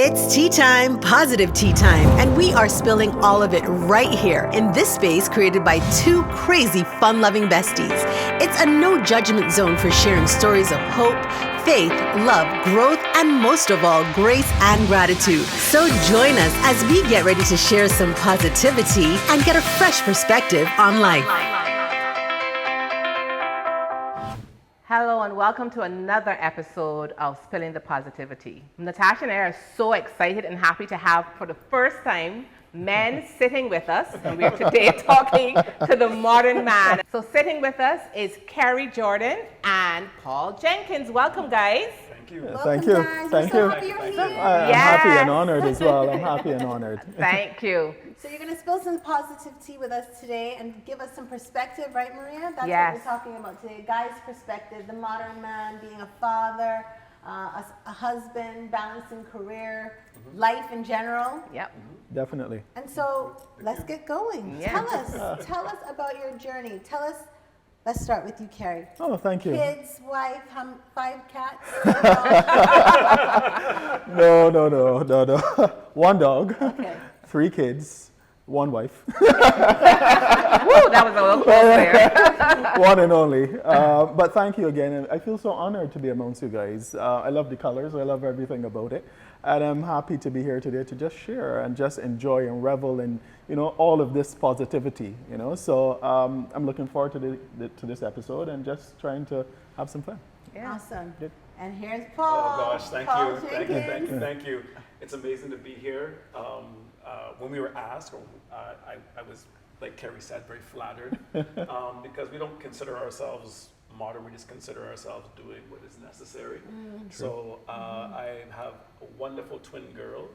It's tea time, positive tea time, and we are spilling all of it right here in this space created by two crazy fun-loving besties. It's a no judgment zone for sharing stories of hope, faith, love, growth, and most of all, grace and gratitude. So join us as we get ready to share some positivity and get a fresh perspective on life. Hello and welcome to another episode of Spilling the Positivity. Natasha and I are so excited and happy to have, for the first time, men sitting with us. And we're today talking to the modern man. So sitting with us is Kerry Jordan and Paul Jenkins. Welcome, guys. Thank you. Thank you. Guys. Thank We're you. so happy you're here. I'm happy and honored as well. I'm happy and honored. Thank you. So you're going to spill some positive tea with us today and give us some perspective, right, Maria? That's Yes. what we're talking about today. Guy's perspective, the modern man, being a father, a husband, balancing career, life in general. Yep. Definitely. And so let's get going. Yeah. Tell us about your journey. Let's start with you, Kerry. Oh, thank you. Kids, wife, 5 cats. No. One dog, Okay. 3 kids, 1 wife, Woo, that was a little close there. one and only. But thank you again. And I feel so honored to be amongst you guys. I love the colors. I love everything about it. And I'm happy to be here today to just share and just enjoy and revel in, all of this positivity, So I'm looking forward to this episode and just trying to have some fun. Yeah. Awesome. Good. And here's Paul. Oh gosh, thank Paul you. Jenkins. Thank you. It's amazing to be here. When we were asked, I was, like Kerry said, very flattered because we don't consider ourselves modern, we just consider ourselves doing what is necessary. So I have a wonderful twin girl,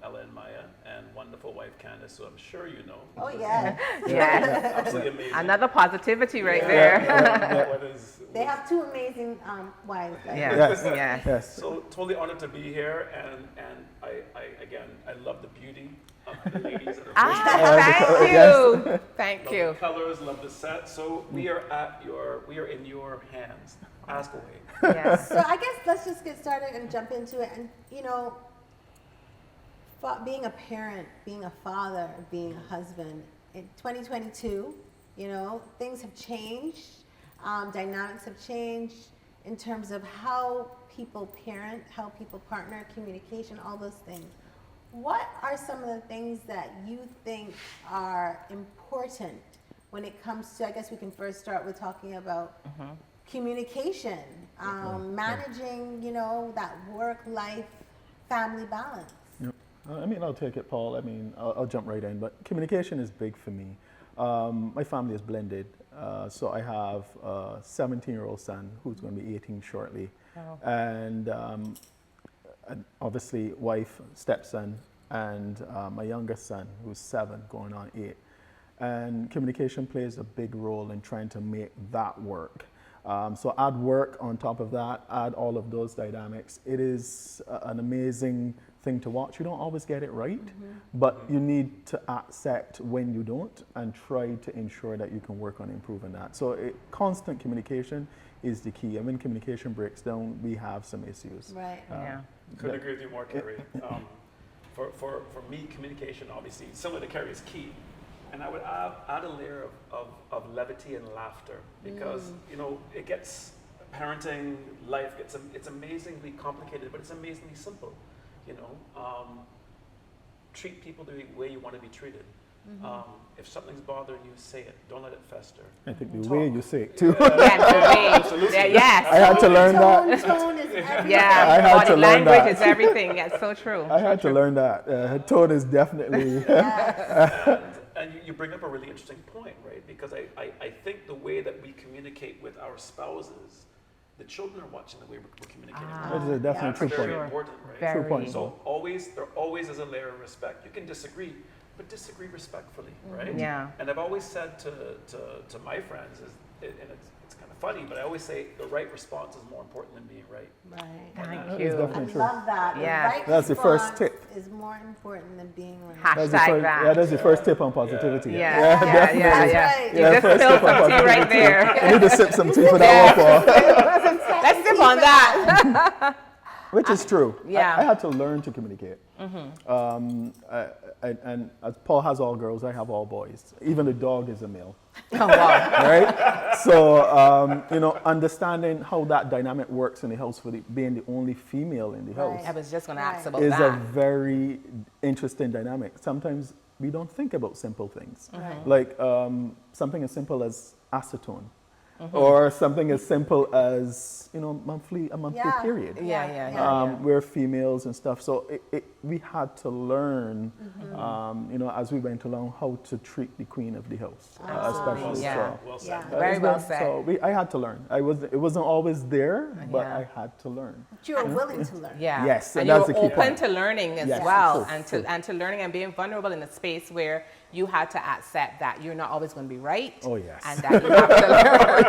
Ella and Maya, and wonderful wife Candace, who I'm sure you know. Oh, yeah. Yes. Absolutely amazing. Another positivity right there. They have 2 amazing wives. Right? Yes. So totally honored to be here, and I love the beauty of the ladies that are Thank love you. the colors, love the set. So we are in your hands. Ask away. Yes. So I guess let's just get started and jump into it. And being a parent, being a father, being a husband in 2022, things have changed. Dynamics have changed in terms of how people parent, how people partner, communication, all those things. What are some of the things that you think are important when it comes to, I guess we can first start with talking about communication, managing, that work-life, family balance? Yep. I'll take it, Paul. I'll jump right in, but communication is big for me. My family is blended, so I have a 17-year-old son who's going to be 18 shortly, and obviously wife, stepson, and my youngest son who's 7 going on 8. And communication plays a big role in trying to make that work. So add work on top of that, add all of those dynamics. It is an amazing thing to watch. You don't always get it right, but you need to accept when you don't and try to ensure that you can work on improving that. So constant communication is the key. And when communication breaks down, we have some issues. Right. Couldn't agree with you more, Kerry. For me, communication, obviously, similar to Kerry, is key. And I would add a layer of levity and laughter because, it gets, parenting, life, it's amazingly complicated, but it's amazingly simple. Treat people the way you want to be treated. If something's bothering you, say it. Don't let it fester. I think the way you say it too. Absolutely. Yes. I had to learn that. Tone is everything. Yeah, I had body to learn language that. is everything. That's so true. I had to learn that. Tone is definitely. And you bring up a really interesting point, right? Because I think the way that we communicate with our spouses, the children are watching the way we're communicating. That is a definite true Very point. important, right? Very. True point. So there always is a layer of respect. You can disagree, but disagree respectfully, right? Yeah. And I've always said to my friends, and it's kind of funny, but I always say the right response is more important than being right. Right. Thank That is you. definitely I true. love that. The Yeah. right That's the first response tip. is more important than being right. That's the Hashtag first, that. yeah, that's the first tip on positivity. Yeah. definitely. right. You Yeah, just first spilled tip on some tea right there. I need to sip some tea for that one, Paul. Let's sip on that. Which is true. Yeah. I had to learn to communicate. And as Paul has all girls, I have all boys. Even the dog is a male. Oh, wow. Right? So, you know, understanding how that dynamic works in the house for being the only female in the house I was just going to ask Right. about is a that. very interesting dynamic. Sometimes we don't think about simple things. Right. Like something as simple as acetone. Or something as simple as, you know, a monthly Yeah. period. Yeah. We're females and stuff, so we had to learn, you know, as we went along, how to treat the queen of the house, especially. Yeah. So, Well said. Yeah. Very it's well been- said. So I had to learn. It wasn't always there, but Yeah. I had to learn. But you're willing to learn. Yeah. Yes, and and you're that's the key open point. to learning as Yes, well, true. and to learning and being vulnerable in a space where you had to accept that you're not always going to be right. Oh, yes. And that you have to learn.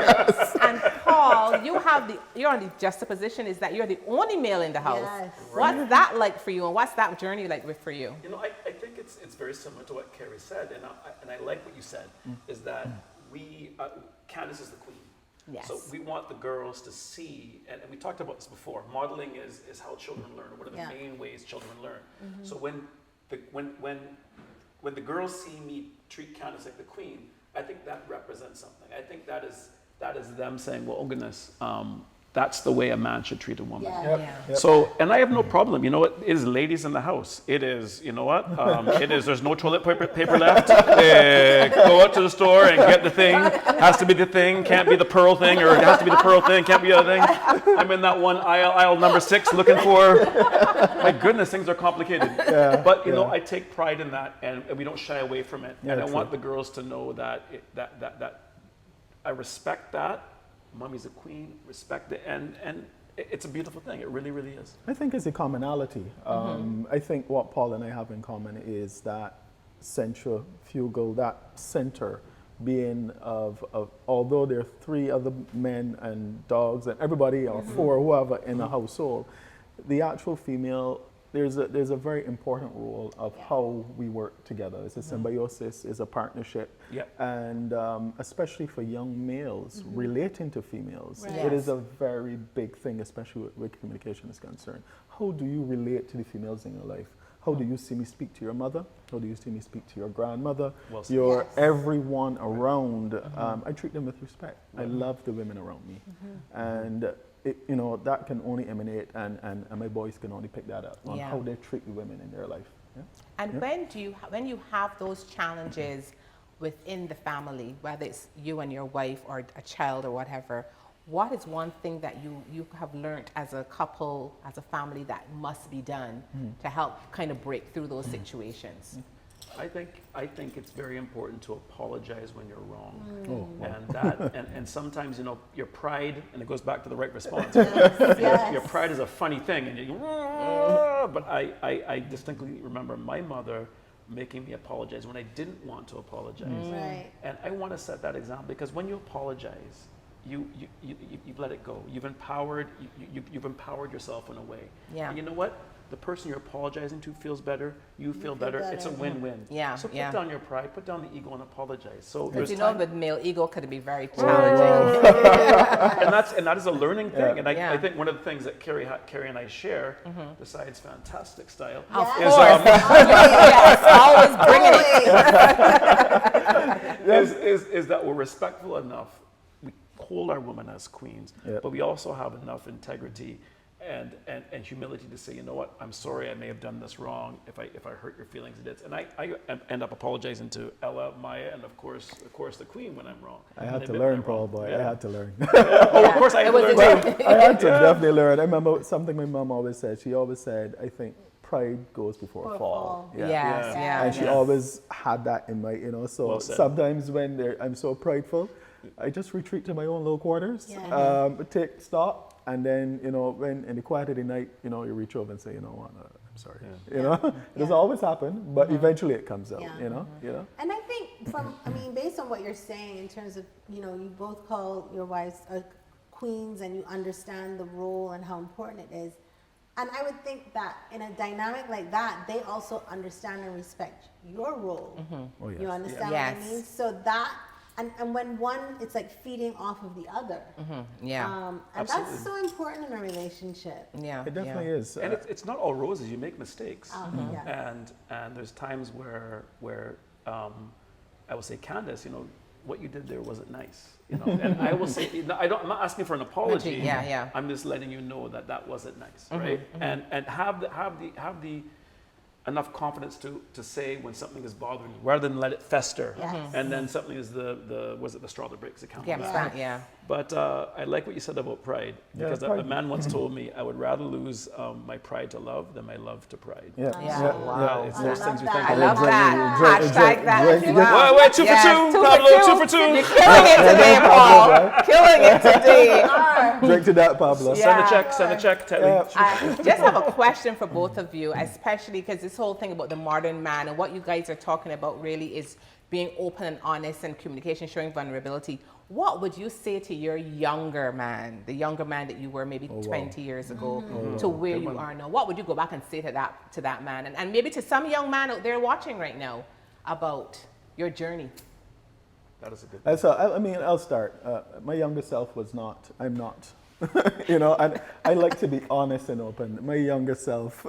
And Paul, you're on the juxtaposition is that you're the only male in the house. Yes. What's that like for you, and what's that journey like for you? You know, I think it's very similar to what Kerry said, and I like what you said, is that Candace is the queen. Yes. So we want the girls to see, and we talked about this before, modeling is how children learn, or one of the Yeah. main ways children learn. So when the girls see me treat Candace like the queen, I think that represents something. I think that is them saying, well, oh goodness, that's the way a man should treat a woman. Yeah. So, and I have no problem. You know what? It is ladies in the house. It is, you know what? It is, there's no toilet paper left. Go out to the store and get the thing. Has to be the thing. Can't be the pearl thing, or it has to be the pearl thing. Can't be the other thing. I'm in that one aisle number 6 looking for, my goodness, things are complicated. But, you know, I take pride in that, and we don't shy away from it. Yeah, and I true. want the girls to know that that I respect that. Mommy's a queen, respect it, and it's a beautiful thing. It really, really is. I think it's a commonality. I think what Paul and I have in common is that centrifugal, that center being of although there are 3 other men and dogs and everybody, or 4, whoever in a household, the actual female, there's a very important role of how we work together. It's a symbiosis, it's a partnership. Yep. And especially for young males, relating to females, Right. it is a very big thing, especially where communication is concerned. How do you relate to the females in your life? How do you see me speak to your mother? How do you see me speak to your grandmother? Well said. Your Yes. everyone around. I treat them with respect. I love the women around me. And you know, that can only emanate, and my boys can only pick that up on Yeah. how they treat the women in their life. Yeah? And when you have those challenges within the family, whether it's you and your wife or a child or whatever, what is one thing that you have learned as a couple, as a family, that must be done to help kind of break through those situations? I think it's very important to apologize when you're wrong, Oh, wow. and that and sometimes, you know, your pride, and it goes back to the right response. Yes. Your pride is a funny thing, and you but I distinctly remember my mother making me apologize when I didn't want to apologize, Right. and I want to set that example, because when you apologize, you've let it go. You've empowered yourself in a way. Yeah. And you know what? The person you're apologizing to feels better. You feel better. It's a win-win. Yeah, So put yeah. down your pride, put down the ego, and apologize. So Because there's you know, time, with male ego could be very challenging. and that is a learning thing. And Yeah. I think one of the things that Kerry and I share, besides fantastic style, Of Yes. course. Yes, always bringing it. is that we're respectful enough. We hold our women as queens, Yep. but we also have enough integrity and humility to say, you know what, I'm sorry, I may have done this wrong. If I hurt your feelings, it is. And I end up apologizing to Ella, Maya, and of course the queen when I'm wrong. I had And to admit learn, when I'm Paul, wrong. boy. Yeah. I had to learn. Oh, of course I had to It was learn. a- too. I had to definitely learn. I remember something my mom always said. She always said, I think pride goes before a fall. Yes, Yeah. yeah. And she always had that in my, you know, so Well said. sometimes when I'm so prideful, I just retreat to my own low quarters, Yeah. take stock, and then, you know, when in the quiet of the night, you know, you reach over and say, you know what, I'm sorry. You know, it doesn't always happen, but eventually it comes out, Yeah. you know. And I think based on what you're saying in terms of, you know, you both call your wives queens and you understand the role and how important it is. And I would think that in a dynamic like that, they also understand and respect your role. Oh, yes. You understand Yes. what I mean? So that and when one, it's like feeding off of the other. Yeah. And that's so important in a relationship. Yeah. It definitely is. And it's not all roses. You make mistakes, Yeah. and there's times where I will say, Candace, you know, what you did there wasn't nice. You know, and I will say, I'm not asking for an apology. Yeah. I'm just letting you know that wasn't nice, right? And have the enough confidence to say when something is bothering you, rather than let it fester. Yes. And then something is was it the straw that breaks the camel's Yeah. back? Yeah. But I like what you said about pride, because pride. a man once told me I would rather lose my pride to love than my love to pride. Yeah. Yeah. Wow. It's those things we that. think I about. love that. Hashtag that. Drink. Wow. Wait, 2 Yes, for 2, Pablo, 2 for 2. You're killing it today, Paul. Killing it today. Drink to that, Pablo. Yeah. Send a check, Tetley. I just have a question for both of you, especially because this whole thing about the modern man and what you guys are talking about really is being open and honest and communication, showing vulnerability. What would you say to your younger man, the younger man that you were maybe 20 years ago to where you are now? What would you go back and say to that man? And maybe to some young man out there watching right now about your journey? That is a good So, I mean, I'll start. My younger self was not, I'm not. You know, and I like to be honest and open. My younger self,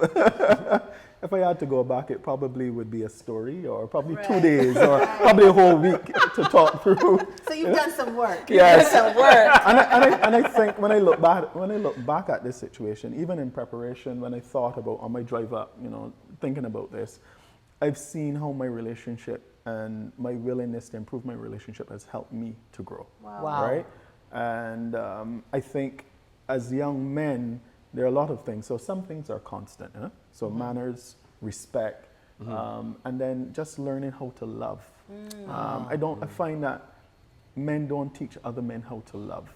if I had to go back, it probably would be a story, or probably 2 days, or probably a whole week to talk through. So you've done some work. Yes. Some work. And I think when I look back at this situation, even in preparation, when I thought about on my drive up, you know, thinking about this, I've seen how my relationship and my willingness to improve my relationship has helped me to grow. Wow. Right? And I think as young men, there are a lot of things. So some things are constant. So manners, respect, and then just learning how to love. I find that men don't teach other men how to love.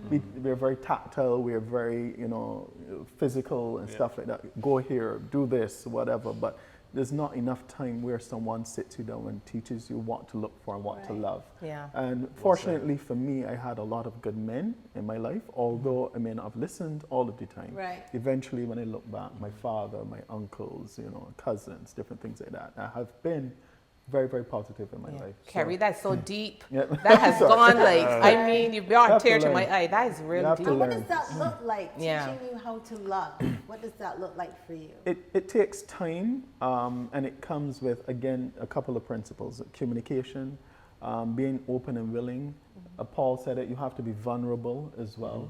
We're very tactile. We're very, you know, physical and stuff like that. Go here, do this, whatever. But there's not enough time where someone sits you down and teaches you what to look for and what to love. Yeah. And fortunately for me, I had a lot of good men in my life, although I may not have listened all of the time. Right. Eventually, when I look back, my father, my uncles, you know, cousins, different things like that, I have been very, very positive in my life. Kerry, that's so deep. Yeah. That has Sorry. gone like, I mean, you've brought a have to tear to learn. my eye. That is You really have to deep. And what learn. does that look like, Yeah. teaching you how to love? What does that look like for you? It takes time, and it comes with, again, a couple of principles. Communication, being open and willing. Paul said it, you have to be vulnerable as well.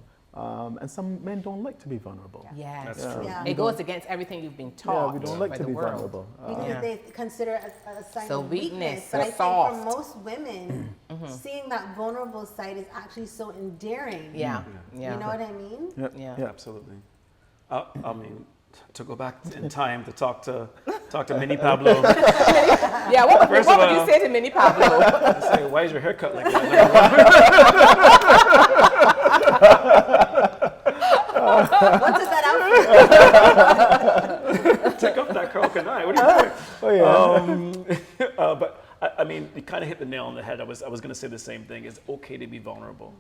And some men don't like to be vulnerable. Yes. That's true. Yeah. It goes against everything you've been taught. Yeah, we don't like by to the be world. vulnerable. Because they consider it a sign So of weakness, weakness. But I or think soft. for most women, seeing that vulnerable side is actually so endearing. Yeah. Yeah. You know what I mean? Yeah. Absolutely. I mean, to go back in time to talk to Mini Pablo. Yeah, what would First of you all- say to Mini Pablo? I say, why is your haircut like that? What does that outfit? Take off that curl canai. What are you doing? Oh, yeah. But I mean, you kind of hit the nail on the head. I was going to say the same thing. It's okay to be vulnerable,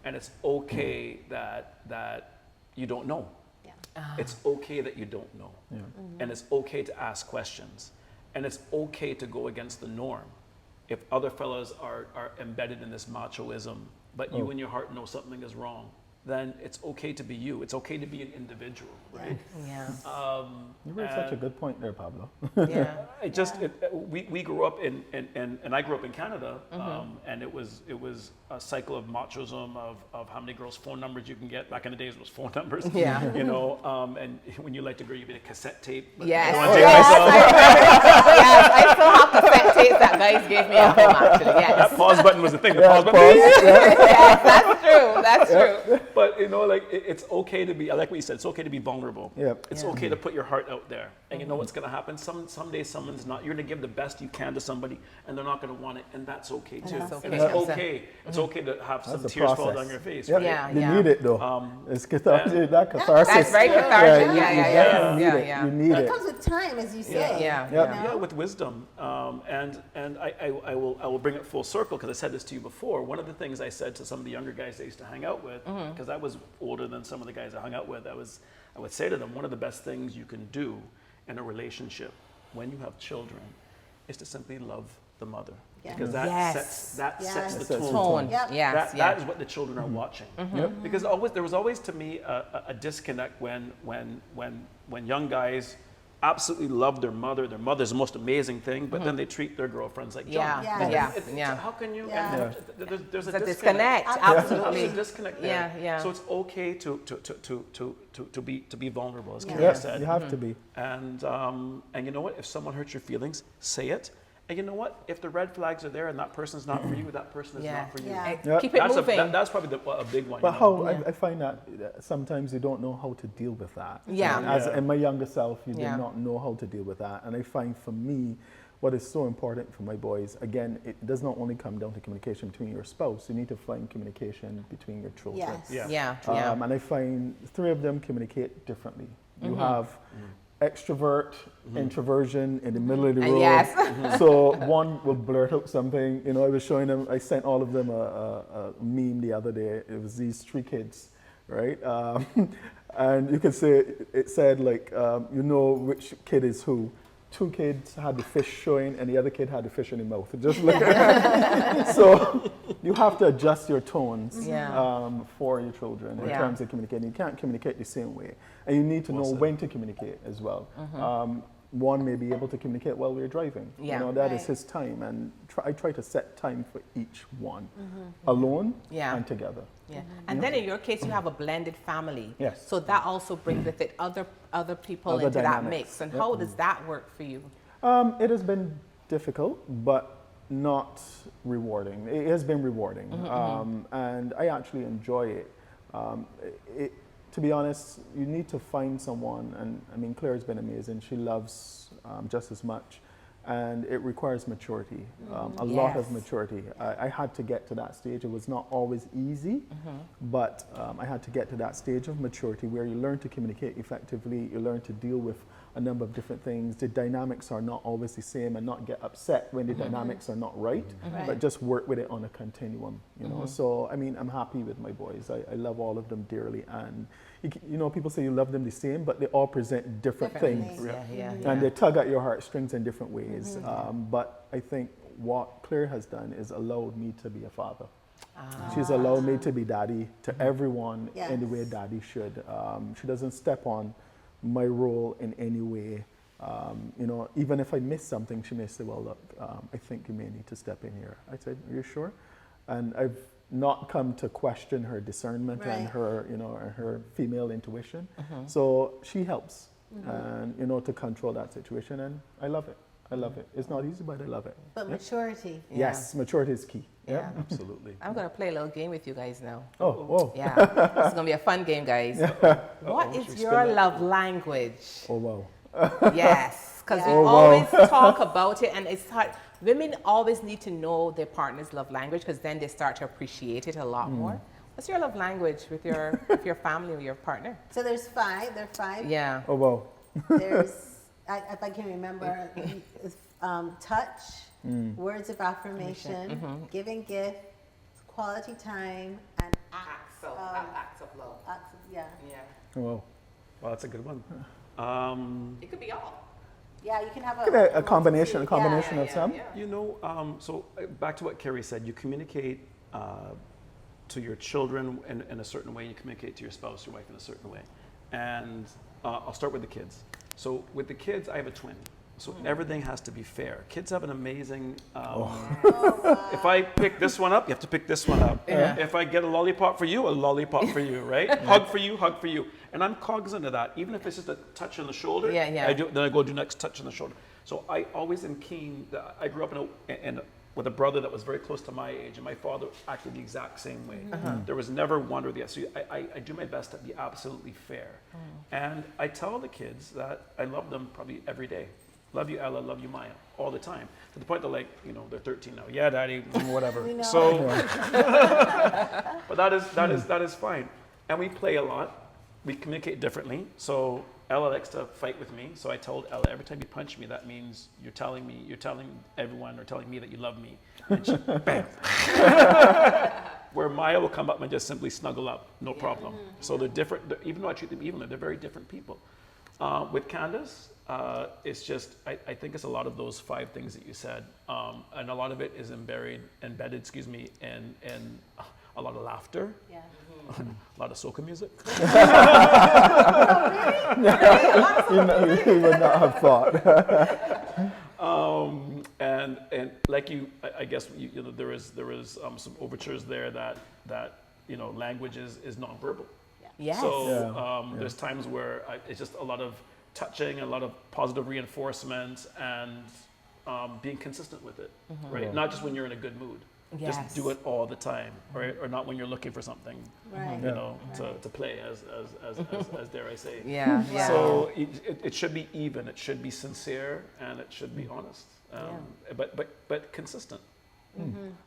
and it's okay that you don't know. It's okay that you don't know, and it's okay to ask questions, and it's okay to go against the norm. If other fellas are embedded in this machoism, but you in your heart know something is wrong, then it's okay to be you. It's okay to be an individual, right? Yeah. You made such a good point there, Pablo. Yeah. We grew up and I grew up in Canada, and it was a cycle of machism of how many girls' phone numbers you can get. Back in the days, it was phone numbers. Yeah. You know, and when you liked a girl, you get a cassette tape. But Yes. I don't want to date myself. Yes, I still have cassette tapes that guys gave me at home, actually. Yes. That pause button was the thing. The Yeah, pause button. pause. Yes, that's true. That's true. But you know, like it's okay to be. I like what you said. It's okay to be vulnerable. Yep. It's okay to put your heart out there. And you know what's going to happen? Someday someone's not. You're going to give the best you can to somebody, and they're not going to want it, and that's okay too. that's And okay. it's Yeah. okay. It's okay to have some That's a tears fall process. down your face. Yep. Right? Yeah. You need it though. It's catharsis. That catharsis. That's very cathartic. you Yeah, yeah, definitely yeah, need it. yeah. You need But it it. comes with time, as you say. Yeah. Yep. you know? Yeah, with wisdom, and I will bring it full circle because I said this to you before. One of the things I said to some of the younger guys I used to hang out with, because I was older than some of the guys I hung out with, I would say to them, one of the best things you can do in a relationship when you have children is to simply love the mother. Yes. Because that Yes. sets the Yes. tone. tone. Yes. Yep. That is what the children are watching. Yep. Because there was always to me a disconnect when young guys absolutely love their mother. Their mother's the most amazing thing, but then they treat their girlfriends like junk. Yeah. Yes. Yeah. How can you? Yeah. And there's It's a a disconnect. Absolutely. There's a disconnect there. Yeah. So it's okay to be vulnerable, as Kerry Yes, said. you have to be. And you know what? If someone hurts your feelings, say it. And you know what? If the red flags are there and that person's not for you, that person is not for you. Yeah. Yeah. Keep it moving. That's probably a big one. But you know? how I find that sometimes you don't know how to deal with that. Yeah. And as Yeah. in my younger self, you Yeah. did not know how to deal with that. And I find for me, what is so important for my boys, again, it does not only come down to communication between your spouse. You need to find communication between your children. Yes. Yeah. And I find 3 of them communicate differently. You have extrovert, introversion in the middle of the road. Yes. So one will blurt out something. You know, I was showing them, I sent all of them a meme the other day. It was these 3 kids, right? And you could say, it said like, you know which kid is who. 2 kids had the fish showing and the other kid had the fish in the mouth. Just like so you have to adjust your tones Yeah. for your children in Yeah. terms of communicating. You can't communicate the same way. And you need to know when to communicate as well. One may be able to communicate while we're driving. Yeah. You know, that is Right. his time. And I try to set time for each one, alone Yeah. and together. Yeah. And then in your case, you have a blended family. Yes. So that also brings with it other people Other into that dynamics. mix. And Yep. how does that work for you? It has been difficult, but not rewarding. It has been rewarding, and I actually enjoy it. To be honest, you need to find someone, and I mean, Claire's been amazing. She loves just as much, and it requires maturity, a lot of Yes. maturity. I had to get to that stage. It was not always easy, but I had to get to that stage of maturity where you learn to communicate effectively, you learn to deal with a number of different things. The dynamics are not always the same, and not get upset when the dynamics are not right, but just work with it on a continuum, you know. So, I mean, I'm happy with my boys. I love all of them dearly, and you know, people say you love them the same, but they all present different things. Yeah. And they tug at your heartstrings in different ways. But I think what Claire has done is allowed me to be a father. She's allowed me to be daddy to everyone in the way Yes. daddy should. She doesn't step on my role in any way. You know, even if I miss something, she may say, well, look, I think you may need to step in here. I said, are you sure? And I've not come to question her discernment and Right. her, you know, her female intuition. So she helps, and you know, to control that situation, and I love it. I love it. It's not easy, but I love it. But maturity. Yes, maturity is key. Yeah. Absolutely. I'm going to play a little game with you guys now. Oh, whoa. Yeah. It's going to be a fun game, guys. What is your love language? Oh, wow. Yes, because we Oh, wow. always talk about it, and it's hard. Women always need to know their partner's love language because then they start to appreciate it a lot more. What's your love language with your family or your partner? So there's 5. There are 5. Yeah. Oh, wow. There's, if I can remember, touch, words of affirmation, giving gifts, quality time, and acts of love. yeah. Yeah. Oh, wow. Well, that's a good one. It could be all. Yeah, you can have A combination of some. You know, so back to what Kerry said, you communicate to your children in a certain way, you communicate to your spouse, your wife in a certain way. And I'll start with the kids. So with the kids, I have a twin. So everything has to be fair. Kids have an amazing, if I pick this one up, you have to pick this one up. Yeah. If I get a lollipop for you, a lollipop for you, right? Hug for you, hug for you. And I'm cognizant of that. Even if it's just a touch on the shoulder, Yeah. then I go do next touch on the shoulder. So I always am keen. I grew up with a brother that was very close to my age, and my father acted the exact same way. There was never one or the other. So I do my best to be absolutely fair. And I tell the kids that I love them probably every day. Love you, Ella, love you, Maya, all the time. To the point that, like, you know, they're 13 now. Yeah, Daddy, whatever. We know. So, but that is fine. And we play a lot. We communicate differently. So Ella likes to fight with me. So I told Ella, every time you punch me, that means you're telling everyone or telling me that you love me. And she, bam. Where Maya will come up and just simply snuggle up, no problem. So they're different. Even though I treat them evenly, they're very different people. With Candace, it's just, I think it's a lot of those 5 things that you said. And a lot of it is embedded, in a lot of laughter, Yeah. a lot of soca music. You would not have thought. And like I guess you know, there is some overtures there that you know, language is nonverbal. Yes. So there's times where it's just a lot of touching, a lot of positive reinforcement, and being consistent with it, right? Not just when you're in a good mood. Yes. Just do it all the time, right? Or not when you're looking for something, Right. you know, to play, as dare I say. Yeah. Yeah. So it should be even. It should be sincere, and it should be honest. But consistent.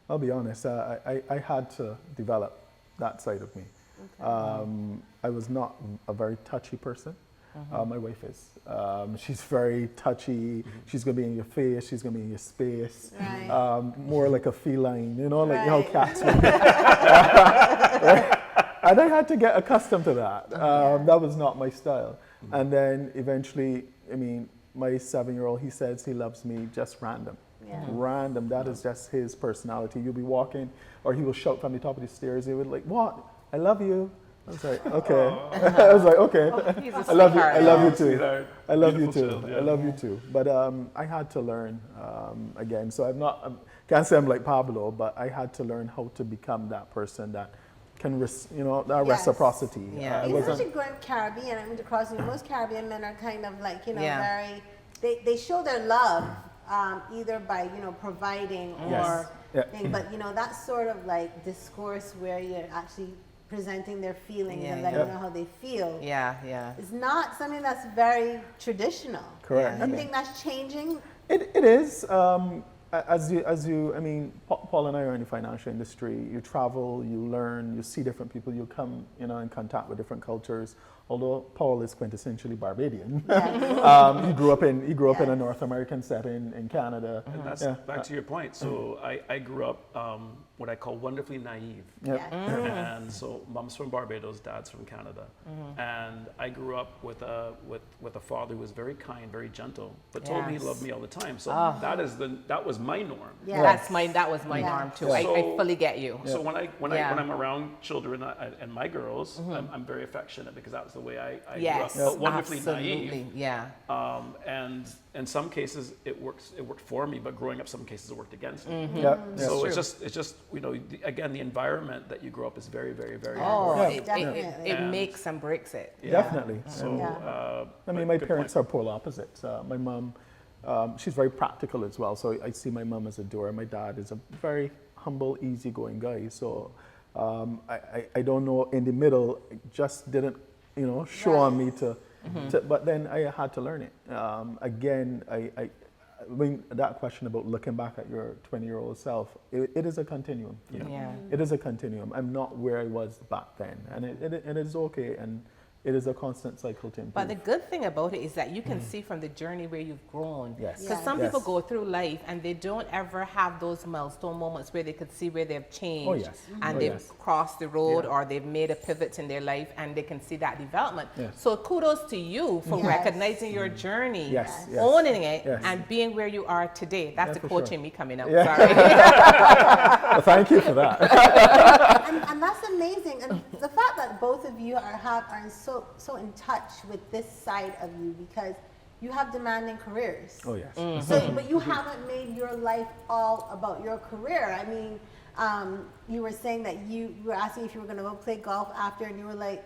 I'll be honest, I had to develop that side of me. I was not a very touchy person. My wife is. She's very touchy. She's going to be in your face. She's going to be in your space. Right. More like a feline, you know, like how Right. cats would be. And I had to get accustomed to that. That was not my style. And then eventually, I mean, my 7-year-old, he says he loves me just random. Yeah. Random. That is just his personality. You'll be walking, or he will shout from the top of the stairs. He would like, "What? I love you." I was like, "Okay." I was like, "Okay." He's a I love you. sweetheart. I love you too. Sweetheart. I love you Beautiful too. child, yeah. I love you too. But I had to learn again. So I'm not. Can't say I'm like Pablo, but I had to learn how to become that person that can, you know, that Yes. reciprocity. Yeah. I wasn't- Especially going Caribbean, I mean, across most Caribbean men are kind of like, you know, Yeah. very, they show their love either by, you know, providing or Yes. Yeah. thing, but you know, that sort of like discourse where you're actually presenting their feelings Yeah, and letting yeah. them know how they feel Yeah. Yeah. is not something that's very traditional. Correct. Do you think that's changing? It is. As you, I mean, Paul and I are in the financial industry. You travel, you learn, you see different people, you come, you know, in contact with different cultures. Although Paul is quintessentially Barbadian, he grew up in a North American setting in Canada. And that's back to your point. So I grew up what I call wonderfully naive. Yep. Yeah. And so mom's from Barbados, dad's from Canada. And I grew up with a father who was very kind, very gentle, but told me he Yes. loved me all the time. So that was my norm. Yeah. That was my Yeah. norm too. So- I fully get you. So when Yeah. I'm around children and my girls, I'm very affectionate because that was the way I Yes. grew up. But wonderfully Absolutely. naive. Yeah. And in some cases it worked for me, but growing up some cases it worked against me. Yep. So True. it's just you know, again, the environment that you grow up is very, very, very Oh, important. Definitely. it makes and breaks it. Definitely. So Yeah. I mean, but my good parents point. are polar opposites. My mom, she's very practical as well. So I see my mom as a doer. My dad is a very humble, easygoing guy. So I don't know, in the middle, it just didn't, you know, show on me to, but then I had to learn it. Again, I mean, that question about looking back at your 20-year-old self, it is a continuum. Yeah. It is a continuum. I'm not where I was back then. And it is okay. And it is a constant cycle to improve. But the good thing about it is that you can see from the journey where you've grown. Yes. Because Yeah. some Yes. people go through life and they don't ever have those milestone moments where they could see where they've changed Oh, yes. and Oh, they've yes. crossed the road Yeah. or they've made a pivot in their life and they can see that development. Yes. So kudos to you for Yes. recognizing your journey, Yes, yes. owning it, Yes. and being where you are today. That's Yeah, the for coach sure. in me coming out. Yeah. Sorry. Well, thank you for that. And that's amazing. And the fact that both of you are so in touch with this side of you, because you have demanding careers. Oh, yes. So, but you haven't made your life all about your career. I mean, you were saying that you were asking if you were going to go play golf after, and you were like,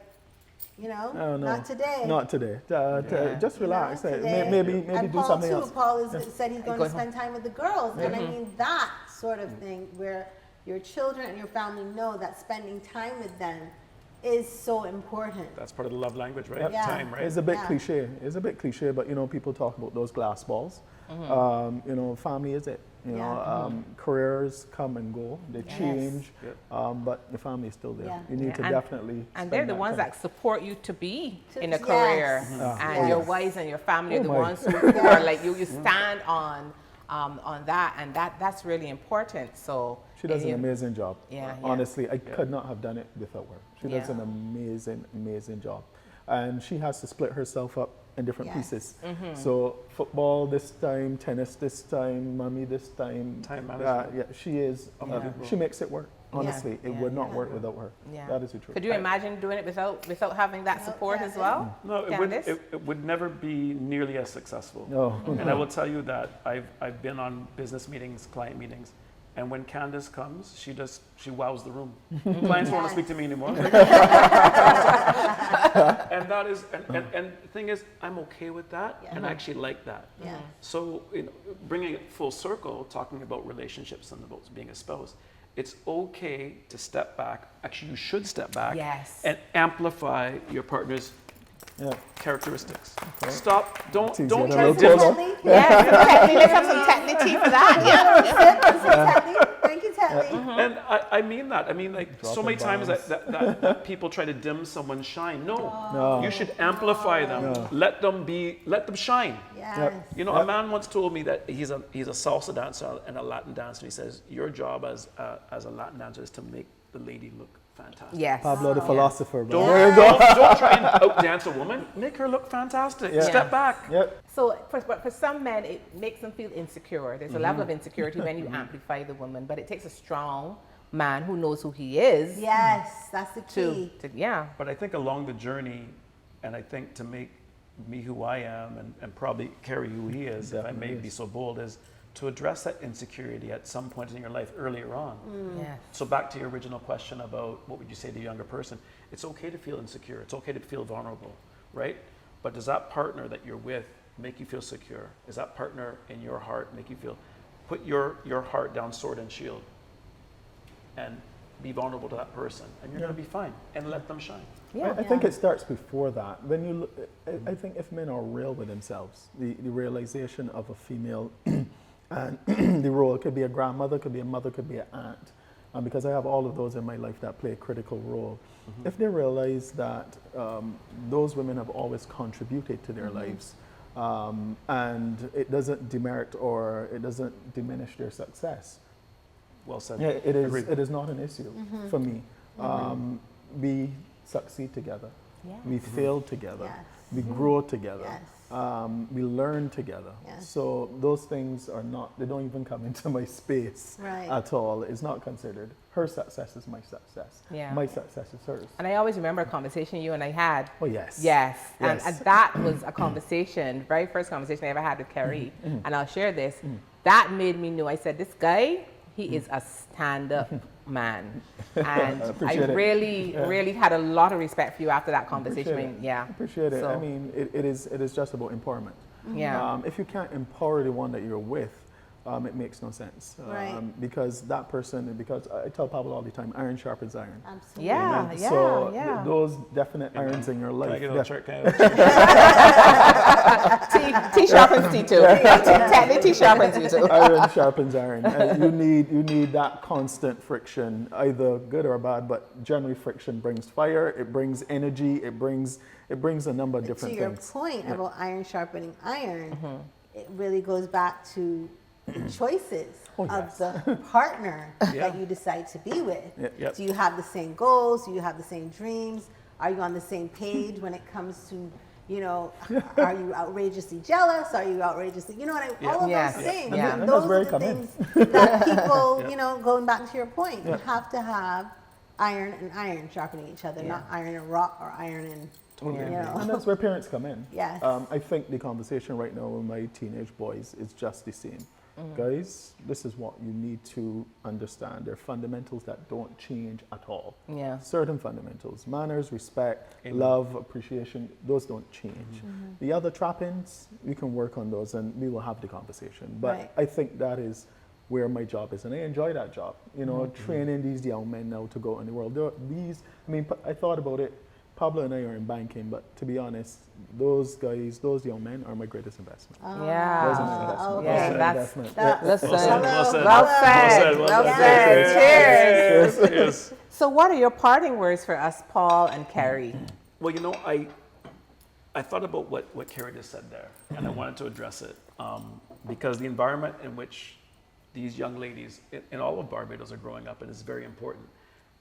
you know, Oh, no. not today. Not today. Just You know, relax. today. Maybe And do Paul something too. else. Paul said he's going to Going spend time with the girls, and I mean that sort of thing where your children and your family know that spending time with them is so important. That's part of the love language, right? Yeah. Time, right? It's a bit Yeah. cliche. It's a bit cliche, but you know, people talk about those glass balls. You know, family is it. You know, Yeah. careers come and go. They Yes. change, Yep. but the family is still there. Yeah. You need Yeah. to And- definitely. And spend they're the ones time. that support you to be in a Yes. career. Mhm. And Oh, your yes. wives and your family are Oh, the my. ones who are like you stand on that, and that's really important. So She does an you- amazing job. Yeah, yeah. Honestly, I could not have done it without her. She does Yeah. an amazing, amazing job. And she has to split herself up in different Yes. pieces. So football this time, tennis this time, mommy this time. Time management. Yeah, she is. She makes it work. Honestly, it would not work without her. Yeah. That is the truth. Could you imagine doing it without having that support as well? No, Candace? it would never be nearly as successful. No. And I will tell you that I've been on business meetings, client meetings, and when Candace comes, she wows the room. Clients don't want to speak to me anymore. And that is, and the thing is, I'm okay with that, and I actually like that. Yeah. So, bringing it full circle, talking about relationships and about being a spouse, it's okay to step back. Actually, you should step back Yes. and amplify your partner's Yeah. characteristics. Stop. Don't It's easy don't to try to look dim. for. Tetley? Yes, Tetley, let's have some Tetley tea for that. Tetley. Thank you, Tetley. And I mean that. I mean, like, so Dropping many times bombs. that people try to dim someone's shine. No, No. you should amplify them. No. Let them shine. Yes. You know, a man once told me that he's a salsa dancer and a Latin dancer. He says, your job as a Latin dancer is to make the lady look fantastic. Yes. Pablo the philosopher. Bro. Don't try and outdance a woman. Make her look fantastic. Yeah. Step back. Yep. So for some men, it makes them feel insecure. There's a level of insecurity when you amplify the woman, but it takes a strong man who knows who he is Yes, that's the key. to yeah. But I think along the journey, and I think to make me who I am and probably Kerry who he is, if I may be so bold, is to address that insecurity at some point in your life earlier on. Yes. So back to your original question about what would you say to a younger person, it's okay to feel insecure, it's okay to feel vulnerable, right? But does that partner that you're with make you feel secure? Does that partner in your heart make you feel, put your heart down sword and shield and be vulnerable to that person, and you're going to be fine, and let them shine. Yeah. I think it starts before that. When you look, I think if men are real with themselves, the realization of a female and the role, it could be a grandmother, could be a mother, could be an aunt, because I have all of those in my life that play a critical role. If they realize that those women have always contributed to their lives, and it doesn't demerit or it doesn't diminish their success, Well said. yeah, it is. Agreed. It is not an issue for me. We succeed together. Yeah. We fail together. Yes. We grow together. Yes. We learn together. Yes. So those things are not. They don't even come into my space Right. at all. It's not considered. Her success is my success. Yeah. My success is hers. And I always remember a conversation you and I had. Oh yes. Yes. And Yes. that was a conversation, very first conversation I ever had with Kerry. And I'll share this. That made me know. I said, this guy, he is a stand-up man. And I appreciate it. really had a lot of respect for you after that conversation. Appreciate it. Yeah. Appreciate it. So, I mean, it is just about empowerment. Yeah. If you can't empower the one that you're with, it makes no sense. Right. Because that person, because I tell Pablo all the time, iron sharpens iron. Absolutely. Yeah, Amen. yeah, So yeah. Those definite irons in your Can I life. get a def- little Can I get a T sharpens T too. Technically T sharpens you too. Iron sharpens iron. And you need that constant friction, either good or bad, but generally friction brings fire, it brings energy, it brings a number of different To your things. point about iron sharpening iron, it really goes back to the choices Oh, of yes. the partner Yeah. that you decide to be with. Yep. Do you have the same goals? Do you have the same dreams? Are you on the same page when it comes to, are you outrageously jealous? Are you outrageously, all of Yes. those things. Yeah. And Those that's very are the common. things that people, going back to your point, you have to have iron and iron sharpening each other, not iron and rock or iron and, And that's where parents come in. Yes. I think the conversation right now with my teenage boys is just the same. Guys, this is what you need to understand. There are fundamentals that don't change at all. Yeah. Certain fundamentals, manners, respect, Amen. love, appreciation, those don't change. The other trappings, we can work on those and we will have the conversation. But Right. I think that is where my job is, and I enjoy that job. Training these young men now to go in the world. I thought about it. Pablo and I are in banking, but to be honest, those guys, those young men are my greatest investment. Yeah. Those are my investment. Yeah, Those are my that's- investment. Listen. Well said. Well said. Well said. Cheers. Yes. So what are your parting words for us, Paul and Kerry? Well, I thought about what Kerry just said there, and I wanted to address it because the environment in which these young ladies in all of Barbados are growing up in is very important.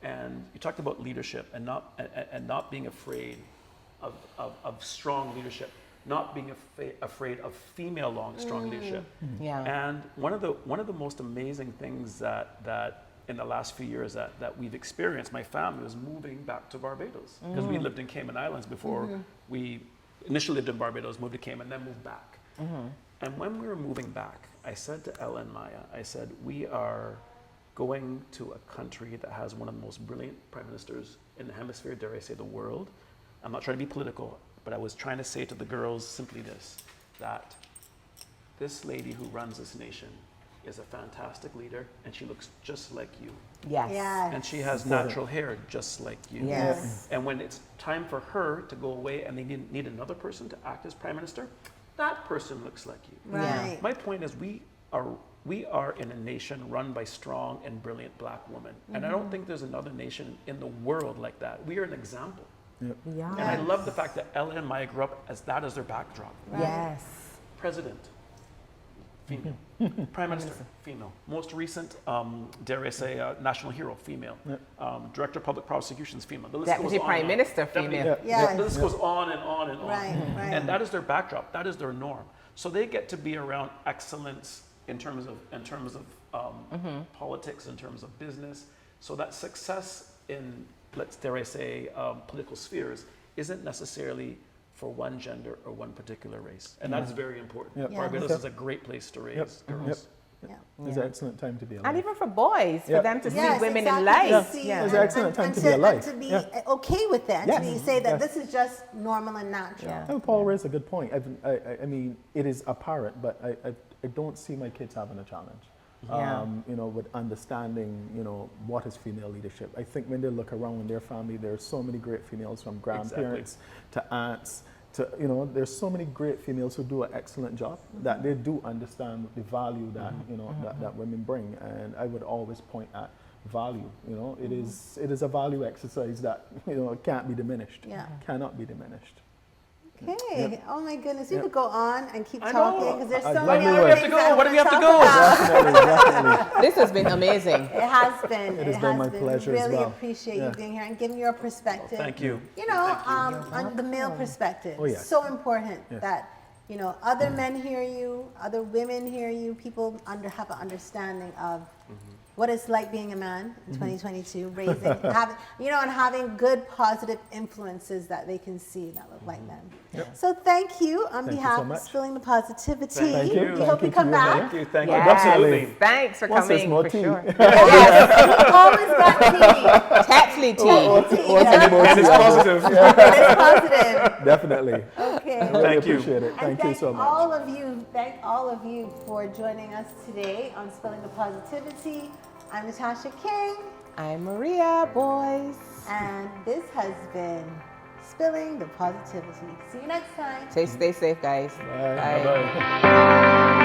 And you talked about leadership and not being afraid of strong leadership. not being afraid of female strong leadership. Yeah. And one of the most amazing things that in the last few years that we've experienced, my family was moving back to Barbados because we lived in Cayman Islands before. We initially lived in Barbados, moved to Cayman, then moved back. And when we were moving back, I said to Ella and Maya, I said, we are going to a country that has one of the most brilliant prime ministers in the hemisphere, dare I say the world. I'm not trying to be political, but I was trying to say to the girls simply this, that this lady who runs this nation is a fantastic leader, and she looks just like you. Yes. Yes. And she has natural hair just like you. Yes. And when it's time for her to go away and they need another person to act as prime minister, that person looks like you. Right. My point is we are in a nation run by strong and brilliant black women. And I don't think there's another nation in the world like that. We are an example. Yeah. And I love the fact that Ella and Maya grew up as that as their backdrop. Yes. President, female. Prime Minister, female. Most recent, dare I say, national hero, female. Director of Public Prosecutions, female. The list Deputy goes on Prime and on. Minister, Deputy- female. Yes. The list goes on and on and on. Right, right. And that is their backdrop. That is their norm. So they get to be around excellence in terms of politics, in terms of business. So that success in, dare I say, political spheres isn't necessarily for one gender or one particular race. And that is very important. Yep. Yeah. Barbados is a great place to raise girls. Yeah. It's an excellent time to be alive. And even for boys, for Yeah. them to Yes, see women exactly. in life. To see- Yeah. It's an excellent time and to be alive. And to be Yeah. okay with that. Yes. To be, say that Yes. this is just normal and natural. Yeah. And Paul raised a good point. I mean, it is apparent, but I don't see my kids having a challenge. Yeah. With understanding, what is female leadership. I think when they look around in their family, there are so many great females, from grandparents to aunts to, there's so many great females who do an excellent job that they do understand the value that, that women bring. And I would always point at value. It is a value exercise that, can't be diminished. Yeah. Cannot be diminished. Okay. Oh my goodness. We could go on and keep I talking know. because there's I'd so love many to other go. things Where do we have to I go? wanna talk about. Definitely. This has been amazing. It has been. It has been my pleasure as Really well. appreciate you Yeah. being here and giving your perspective. Thank you. On the male perspective. Oh, yes. So important Yes. that other men hear you, other women hear you. People have an understanding of what it's like being a man in 2022, raising, having good positive influences that they can see that look like them. So thank you on Thank you behalf so of much. Spilling the Positivity. Thank you. We Thank hope you you to come you, back. Thank you. Thank Yes. you. Absolutely. Thanks for Once there's coming, more for tea. sure. Yes, we always got tea. Tetley tea. Tea, And it's positive. It is positive. Definitely. Okay. I really Thank you. appreciate it. And Thank you so much. Thank all of you for joining us today on Spilling the Positivity. I'm Natasha King, I'm Maria, boys. and this has been Spilling the Positivity. See you next time. Stay safe, guys. Bye. Bye. Bye-bye.